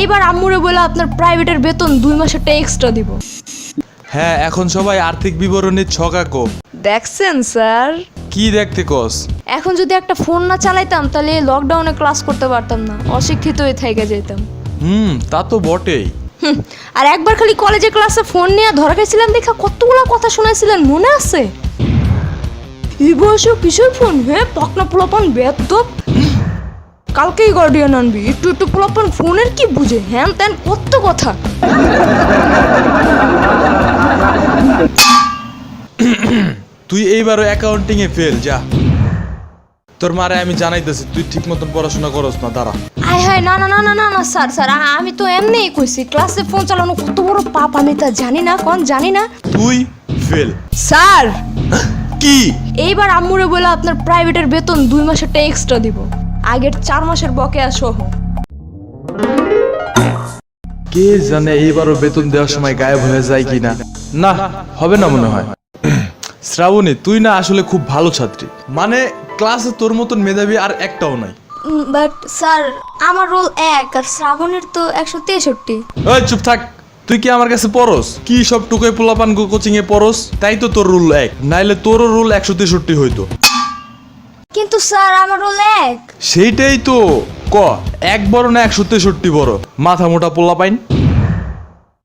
এইবার আম্মুরে বলে আপনার প্রাইভেটের বেতন 2 মাসেরটা এক্সট্রা দিব। হ্যাঁ, এখন সবাই আর্থিক বিবরণী ছকাকো। দেখছেন স্যার? কি দেখতে কস? এখন যদি একটা ফোন না চালাইতাম তাহলে লকডাউনে ক্লাস করতে পারতাম না, অশিক্ষিত হয়ে থেকে যেতাম। তা তো বটেই। আর একবার খালি কলেজে ক্লাসে ফোন নিয়ে ধরা খাইছিলাম দেখা কতগুলো কথা শোনাইছিলেন, মনে আছে? এই বয়সেও কিসের ফোন? হ্যাঁ, পকনা পোলাপান বেয়াদব। কালকেই গার্ডিয়ান আনবি, একটু একটু পোলাপান ফোনের কি বুঝে, হ্যান ত্যান কত কথা। তুই এইবারও অ্যাকাউন্টিং এ ফেল, যা। তোর মারে আমি জানাইতেছি তুই ঠিক মতন পড়াশোনা করস না, দাঁড়া। আয় হায়, না না না না না না স্যার স্যার, আমি তো এমনিই কইছি ক্লাসে ফোন চালানো কত বড় পাপ আমি তা জানি না, কোন জানি না। তুই ফেল। স্যার, কি? এইবার আম্মুরে বলে আপনার প্রাইভেটের বেতন 2 মাসেরটা এক্সট্রা দিব, আগের 4 মাসের বকেয়া সহ। কে জানে এইবারও বেতন দেওয়ার সময় গায়েব হয়ে যায় কিনা। না, হবে না মনে হয়। শ্রাবণী, তুই না আসলে খুব ভালো ছাত্রী, মানে ক্লাসে তোর মতন মেধাবী আর একটাও নাই। বাট স্যার, আমার রোল 1 আর শ্রাবণের তো 163। ওই চুপ থাক, তুই কি আমার কাছে পড়স? কি সব টুকাই পোলাপান কোচিং এ পড়স? তাই তো তোর রুল 1, নাইলে তোরও রুল 163 হইতো। কিন্তু স্যার আমার রোল 1। সেইটাই তো ক, 1 বড় না 163 বড়? মাথা মোটা পোলাপাইন।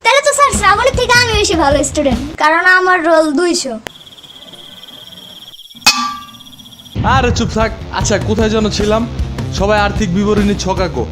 তাহলে তো স্যার শ্রাবণের থেকে আমি বেশি ভালো স্টুডেন্ট, কারণ আমার রোল 200। আরে চুপ থাক। আচ্ছা, কোথায় যেন ছিলাম? সবাই আর্থিক বিবরণী ছকাকো।